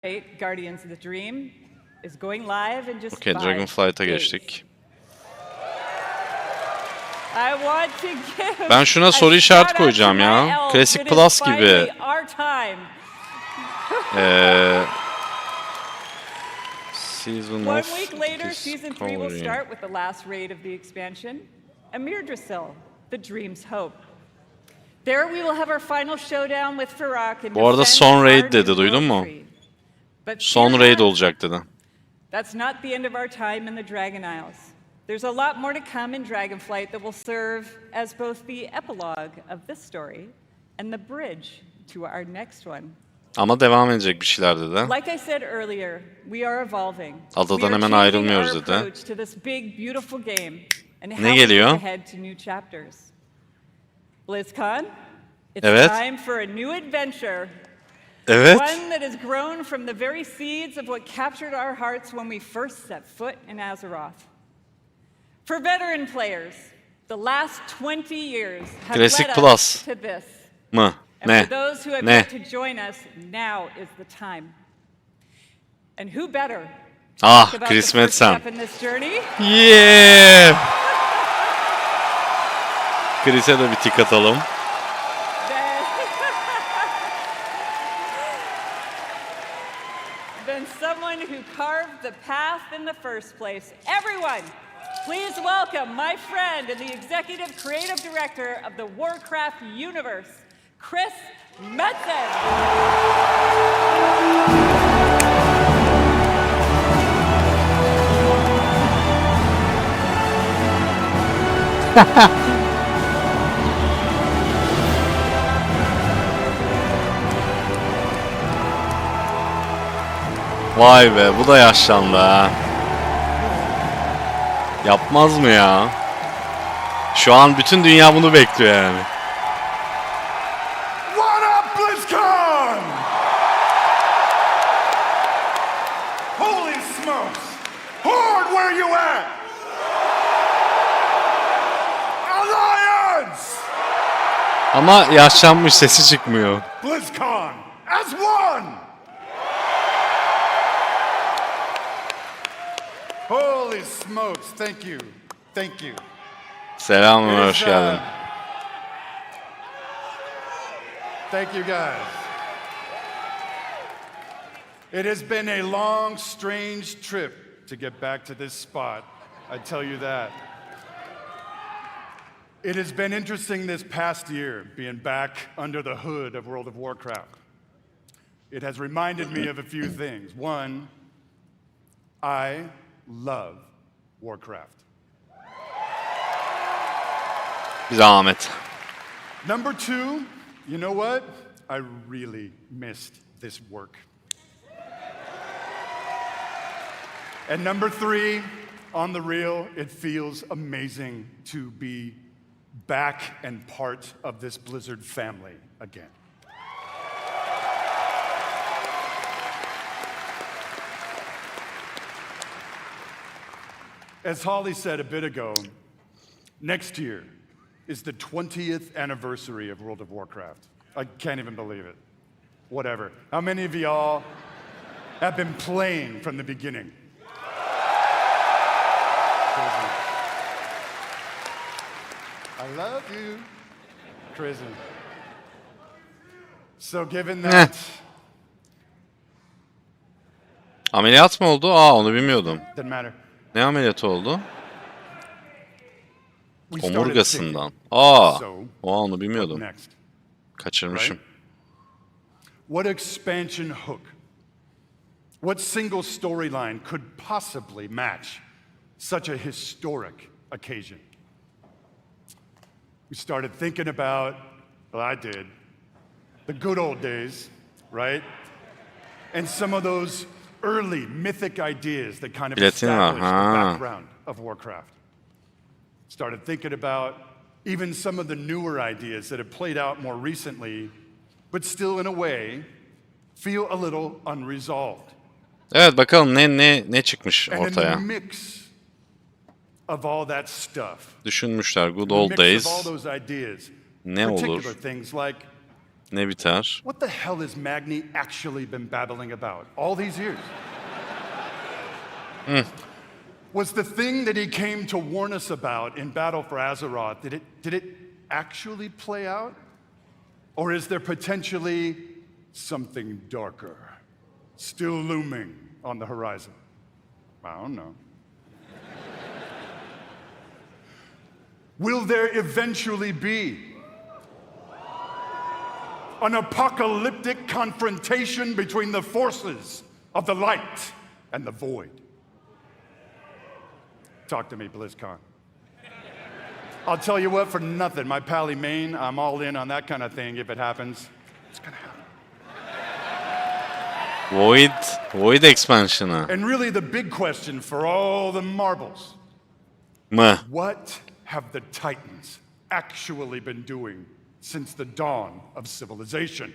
Guardians of the Dream is going live in just Okay, Dragonflight'a geçtik. Ben şuna soru işareti koyacağım ya. Klasik Plus gibi. Season One of week later, Season 3 will start with the last raid of the expansion, WORLDSOUL, the Dream's Hope. There we will have our final showdown with Farak and bu arada son raid dedi, duydun mu? Son raid olacak dedi. That's not the end of our time in the Dragon Isles. There's a lot more to come in Dragonflight that will serve as both the epilogue of this story and the bridge to our next one. Ama devam edecek bir şeyler dedi. Like I said earlier, we are evolving. Adadan hemen ayrılmıyoruz dedi. Ne geliyor? BlizzCon, it's evet. time for a new adventure. Evet. One that has grown from the very seeds of what captured our hearts when we first set foot in Azeroth. For veteran players, the last 20 years have Classic led Plus us to this. Mı? And Ne? for those who have Ne? yet to join us, now is the time. And who better to Ah, talk about Chris the first Metzen. step in this journey? Yeah! Chris'e de bir tik atalım. Than someone who carved the path in the first place. Everyone, please welcome my friend and the executive creative director of the Warcraft universe, Chris Metzen. Vay be, bu da yaşlandı ha. Yapmaz mı ya? Şu an bütün dünya bunu bekliyor yani. What up, BlizzCon? Holy smokes! Horde, where you at? Alliance! Ama yaşlanmış, sesi çıkmıyor. BlizzCon as one! Holy smokes, thank you. Thank you. Selam, hoş geldin. Thank you guys. It has been a long, strange trip to get back to this spot, I tell you that. It has been interesting this past year, being back under the hood of World of Warcraft. It has reminded me of a few things. One, I love Warcraft. Bir zahmet. Number two, you know what? I really missed this work. And number three, on the real, it feels amazing to be back and part of this Blizzard family again. As Holly said a bit ago, next year is the 20th anniversary of World of Warcraft. I can't even believe it. Whatever. How many of y'all have been playing from the beginning? I love you, Prison. So given that... Ameliyat mı oldu? Aa, onu bilmiyordum. Doesn't matter. Ne ameliyatı oldu? We started Omurgasından. Aa, So, onu bilmiyordum. next. Kaçırmışım. What expansion hook? What single storyline could possibly match such a historic occasion? We started thinking about, well, I did, the good old days, right? And some of those early mythic ideas that kind of established the background of Warcraft. Started thinking about even some of the newer ideas that have played out more recently, but still in a way feel a little unresolved. Evet, bakalım ne çıkmış ortaya. And in the mix of all that stuff. Düşünmüşler, good old days. Ne olur? Things like Ne biter? What the hell has Magni actually been babbling about all these years? Was the thing that he came to warn us about in Battle for Azeroth, did it actually play out? Or is there potentially something darker still looming on the horizon? I don't know. Will there eventually be an apocalyptic confrontation between the forces of the light and the void? Talk to me, BlizzCon. I'll tell you what, for nothing, my pally Maine, I'm all in on that kind of thing if it happens. It's gonna happen. Void expansion'ı And really the big question for all the marbles, mı? what have the Titans actually been doing since the dawn of civilization?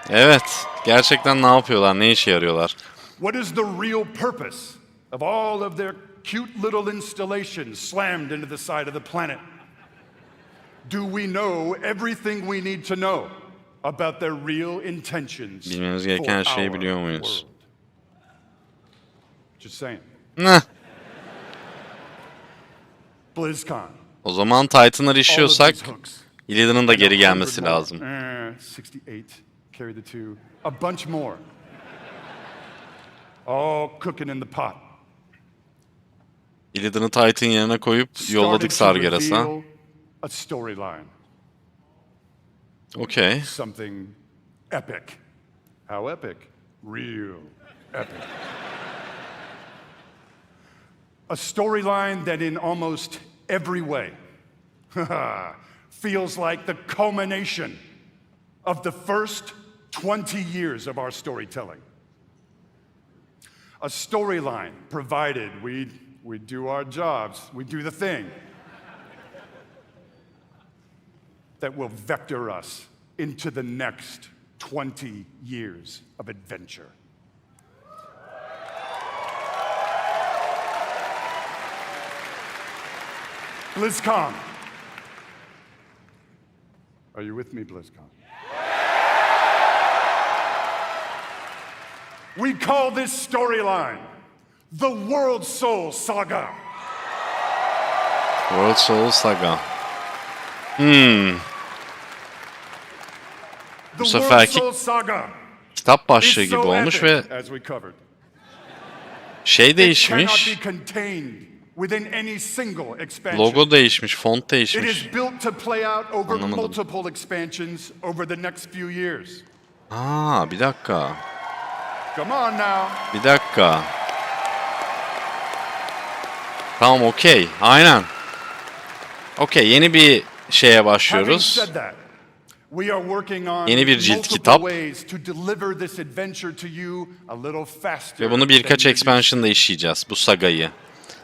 Evet. Gerçekten ne yapıyorlar? Ne işe yarıyorlar? What is the real purpose of all of their cute little installations slammed into the side of the planet? Do we know everything we need to know about their real intentions Bilmemiz for gereken her şeyi our biliyor muyuz? world? Just saying. Nah. BlizzCon. O zaman Titan'ları All of işiyorsak these hooks. Illidan'ın da geri And 100 gelmesi more. lazım. 68, carry the 2. A bunch more. All cooking in the pot. Illidan'ı Titan yerine koyup yolladık Started to Sargeras'a. reveal a storyline. Okay. Something epic. How epic? Real epic. A storyline that in almost every way feels like the culmination of the first 20 years of our storytelling. A storyline provided we do our jobs, we do the thing that will vector us into the next 20 years of adventure. BlizzCon. Are you with me, BlizzCon? We call this storyline the WorldSOUL SAGA. WORLDSOUL SAGA. The Bu seferki WorldSOUL SAGA kitap başlığı is gibi so olmuş ve epic, as we covered. şey It cannot değişmiş. be contained within any single expansion. Logo değişmiş, font It değişmiş. is built to play out over Anlamadım. multiple expansions over the next few years. Aa, bir dakika. Come on now. Bir dakika. Tamam, okey. Aynen. Okey, yeni bir şeye Having başlıyoruz. said that, we are working on Yeni bir cilt multiple kitap. ways to deliver this adventure to you a little faster. Ve bunu birkaç than you expansion'da işleyeceğiz, bu sagayı.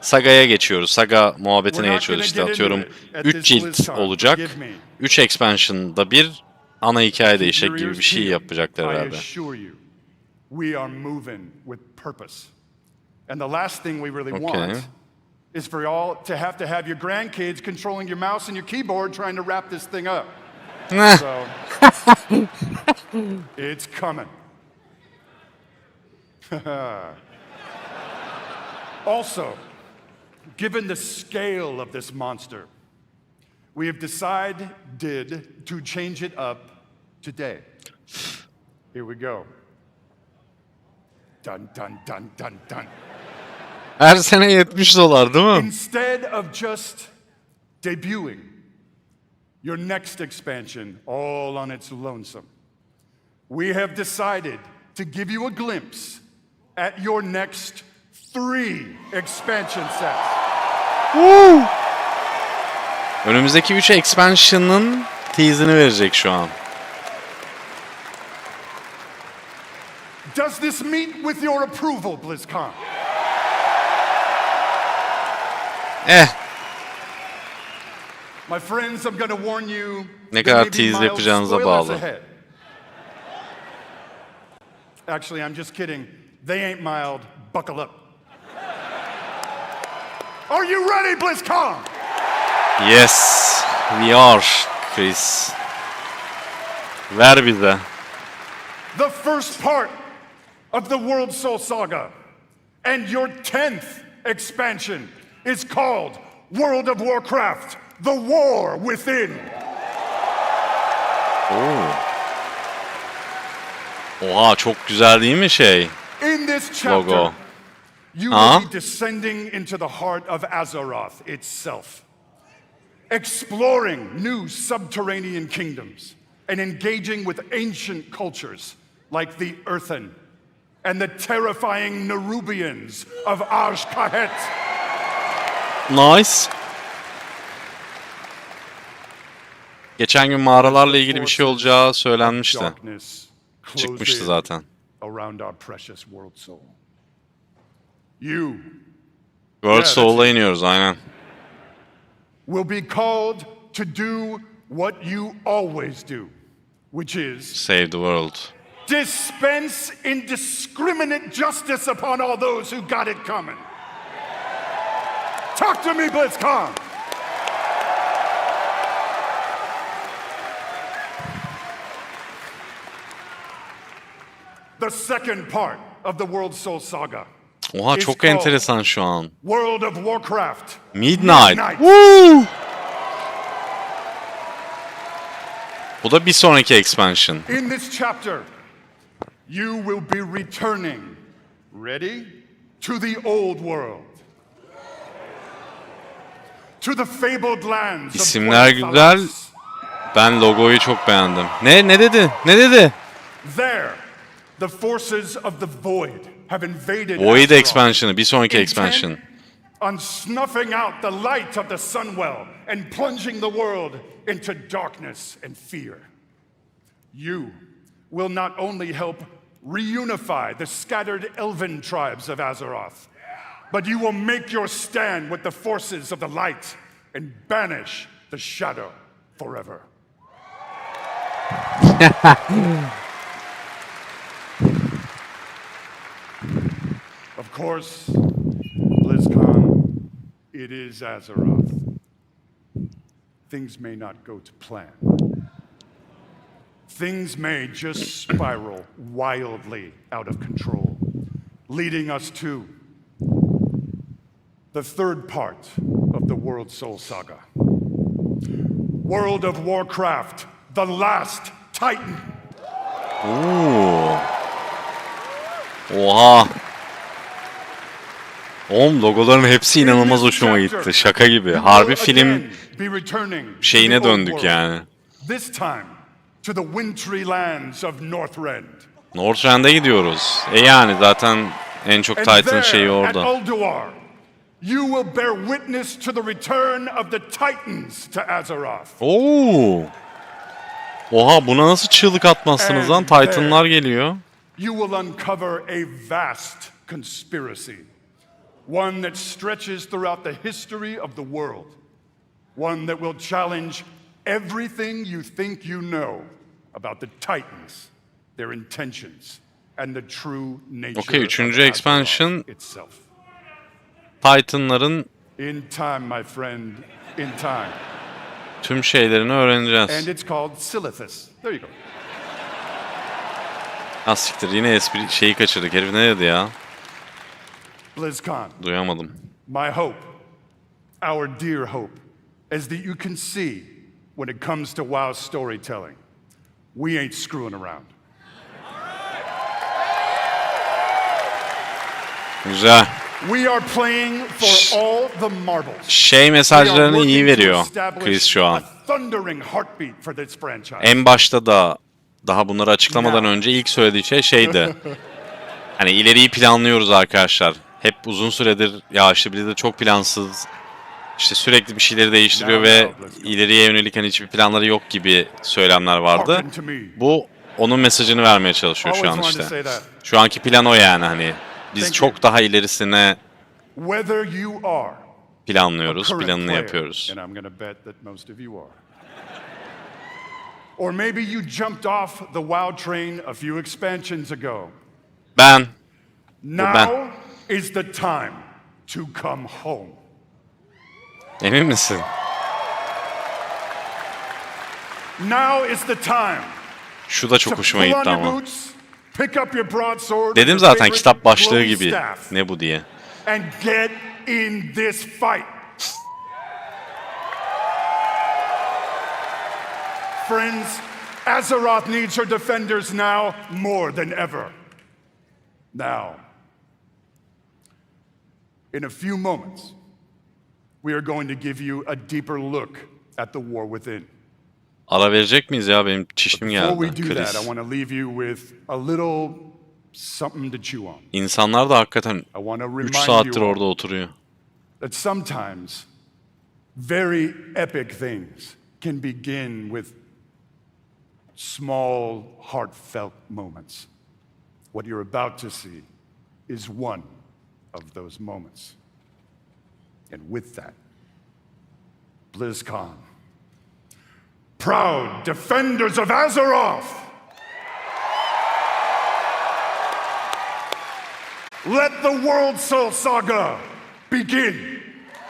Saga'ya geçiyoruz. Saga muhabbetine We're not geçiyoruz işte, gonna get atıyorum. into it at 3 this cilt BlizzCon, olacak. forgive me. 3 expansion'da bir ana hikaye Keep değişecek your gibi ears bir şey peeled. yapacaklar I herhalde. assure you, we are moving with purpose. And the last thing we really Okay. want is for y'all to have your grandkids controlling your mouse and your keyboard trying to wrap this thing up. So, it's coming. Also, given the scale of this monster, we have decided to change it up today. Here we go. Dun dun dun dun dun. Her sene $70 değil mi? Instead of just debuting your next expansion all on its lonesome, we have decided to give you a glimpse at your next 3 expansion sets. Önümüzdeki 3 expansion'ın teaser'ını verecek şu an. Does this meet with your approval, BlizzCon? My friends, I'm going to warn you. Ne there kadar may be tease mild yapacağınıza spoilers bağlı. ahead. Actually, I'm just kidding. They ain't mild. Buckle up. Are you ready, BlizzCon? Yes, we are, Chris. Ver bize. The first part of the WorldSOUL saga and your 10th expansion is called World of Warcraft: The War Within. Oha çok güzel değil mi şey? In this chapter, Logo. you will be descending into the heart of Azeroth itself, exploring new subterranean kingdoms and engaging with ancient cultures like the Earthen and the terrifying Nerubians of Azj-Kahet. Nice. Geçen gün mağaralarla ilgili bir şey olacağı söylenmişti. Çıkmıştı zaten. Around our precious WorldSOUL. You WorldSoul'a iniyoruz aynen. will be called to do what you always do, which is Save the world. dispense indiscriminate justice upon all those who got it coming. Talk to me, BlizzCon. The second part of the WorldSOUL saga. Oha çok enteresan şu an. World of Warcraft. Midnight. Woo! Bu da bir sonraki expansion. In this chapter, you will be returning, ready, to the old world. To the fabled lands of İsimler güzel. Dwelling. Ben logoyu çok beğendim. Ne dedi? Ne dedi? There, the forces of the Void have invaded Void Azeroth, expansion'ı, bir sonraki intent expansion. on snuffing out the light of the Sunwell and plunging the world into darkness and fear. You will not only help reunify the scattered elven tribes of Azeroth, but you will make your stand with the forces of the light and banish the shadow forever. Of course, BlizzCon, it is Azeroth. Things may not go to plan. Things may just spiral wildly out of control, leading us to the third part of the WorldSOUL saga. World of Warcraft: The Last Titan. Oo. Oha. Oğlum logoların hepsi inanılmaz hoşuma gitti. Şaka gibi. Harbi film şeyine döndük yani. This time to the wintry lands of Northrend. Northrend'e gidiyoruz. Yani zaten en çok Titan şeyi orada. You will bear witness to the return of the Titans to Azeroth. Oo. Oha buna nasıl çığlık atmazsınız lan? Titan'lar geliyor. You will uncover a vast conspiracy. One that stretches throughout the history of the world. One that will challenge everything you think you know about the Titans, their intentions, and the true nature Okay, of üçüncü expansion Azeroth itself. Titan'ların In time, my friend, in time. tüm şeylerini öğreneceğiz. And it's called Silithus. There you go. Ha siktir yine espri şeyi kaçırdık. Herif ne dedi ya? BlizzCon. Duyamadım. My hope, our dear hope, is that you can see when it comes to WoW storytelling, we ain't screwing around. Güzel. We are playing for all the marbles. Şey mesajlarını iyi veriyor Chris şu an. A thundering heartbeat for this franchise. En başta da daha bunları açıklamadan önce ilk söylediği şey şeydi. Hani ileriyi planlıyoruz arkadaşlar. Hep uzun süredir ya işte bir de çok plansız. İşte sürekli bir şeyleri değiştiriyor ve ileriye yönelik hani hiçbir planları yok gibi söylemler vardı. Bu onun mesajını vermeye çalışıyor şu an işte. Şu anki plan o yani hani. Biz çok daha ilerisine planlıyoruz, planını yapıyoruz. Or maybe you jumped off the WoW train a few expansions ago. Ben. Now is the time to come home. Emin misin? Now is the time Şu da çok hoşuma Pull on gitti your ama. boots, pick up your broadsword, Dedim your zaten favorite kitap başlığı glowing gibi. staff, Ne bu diye. and get in this fight. Friends, Azeroth needs her defenders now more than ever. Now, in a few moments, we are going to give you a deeper look at the war within. Ara verecek miyiz ya? Benim çişim Before we geldi. do that, I Kriz. want to leave you with a little something to chew on. İnsanlar da hakikaten I want to 3 remind saattir you orada all oturuyor. that sometimes very epic things can begin with small, heartfelt moments. What you're about to see is one of those moments. And with that, BlizzCon, proud defenders of Azeroth, let the WorldSOUL saga begin.